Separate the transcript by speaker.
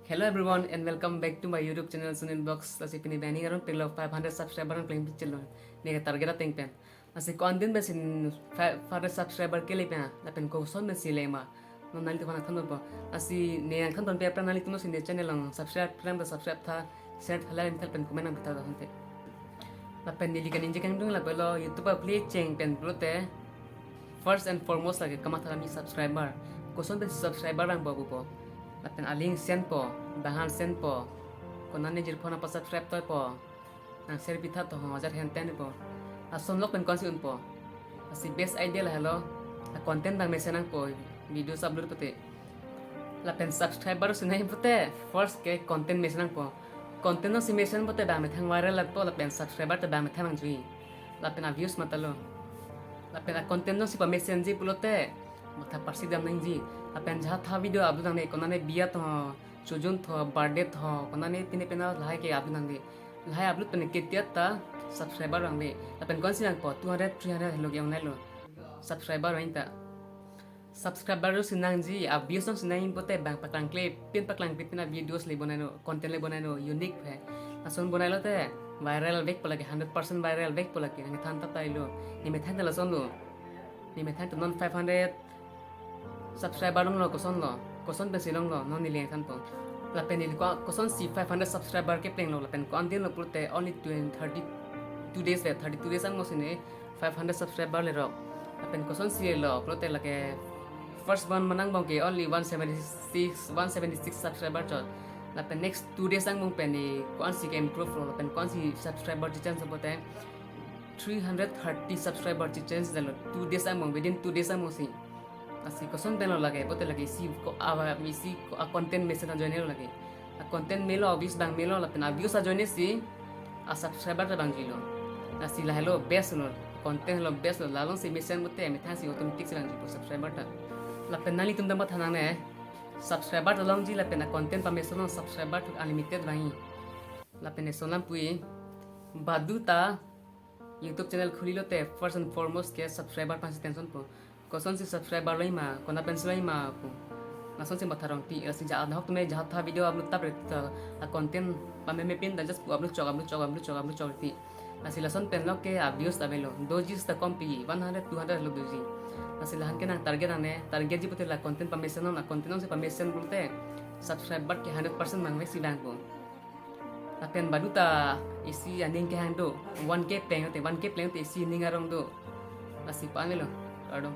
Speaker 1: Hello everyone and welcome back to my YouTube channel Sunil Vlogs. Nasi pini banning aron pelo 500 subscriber ang playing picture lo. Nega target ating pen. Nasi content besin 500 subscriber ke lepa. Lapen ko son besi lema. No nali tuhan thando po. Nasi ne ang thando pe apna nali tuno sin channel ang subscribe plan da subscribe tha share thala intel pen comment ang bita da hante. Lapen nili kan injek ang dung la pelo YouTube play cheng pen prote. First and foremost lagi kamatha kami subscriber. Ko son besi subscriber ang babu po. Lapen aling send po, bahan send po. Kung nani jir po na pa-subscribe to po. Nang share bitha to hong ajar henten po. Ason lok pen konsiun po. Asi best idea lah hello. A content bang mesenang po. Video sa upload pote. Lapen subscriber sunai pote. First ke content mesenang po. Content no si mesen pote bang methang viral lat po. Lapen subscriber te bang methang mang jui. Lapen a views matalo. Lapen a content no si pa mesen ji pulote. Mata parsi dam nang ji. Apen jahat tha video abdu nang ne konane biya to chujun to birthday to konane tine pena lahai ke abdu nang de lahai abdu pene ketia ta subscriber rang de apen kon sinang po 200 300 hello yang nalo subscriber rain ta subscriber ro sinang ji abuse song sinang impote bang paklang clip pin paklang pina videos le bonano content le bonano unique hai ason bonai lo te viral vek polake 100% viral vek polake nang than ta tailo ni me than la son lo ni me than to non 500 subscriber long lo koson besi long lo non nileng kan po lapen ini ko koson si 500 subscriber ke pleng lo lapen ko andin lo purte only 32 days le 32 days ang mo sine 500 subscriber le ro lapen koson si lo purte lake first one manang bang ke only 176 subscriber chot lapen next 2 days ang mong pen ko an si ke improve lo lapen ko an si subscriber chi chance pote 330 subscriber chi chance dalo 2 days ang mong within 2 days ang mo si así koson peno lage bote lage si ko awa misi ko a content message join lage a content melo obvious bang melo la pena views a join si a subscriber ta bang jilo así la hello best no content lo best lo lalong si message bote me thasi automatic bang jilo subscriber ta la pena li tum dam thana ne subscriber ta long ji la pena content pa message no subscriber to unlimited bang la pena solam pui baduta YouTube channel khulilo te first and foremost ke subscriber pa tension po koson si subscriber lai ma kona pen lai ma ko nason si matharong ti asi ja na hok me ja tha video upload tab a content pa me pin da just upload chog ti asi lason pen lo ke views tabelo dojis ta kompi 100 200 lo doji asi lahan ke nang target ane target ji pote la content permission na content se permission bolte subscriber ke 100% mangwe si dang ko apen baduta isi aning ke hando 1k peng te 1k peng te isi ningarong do asi panelo ado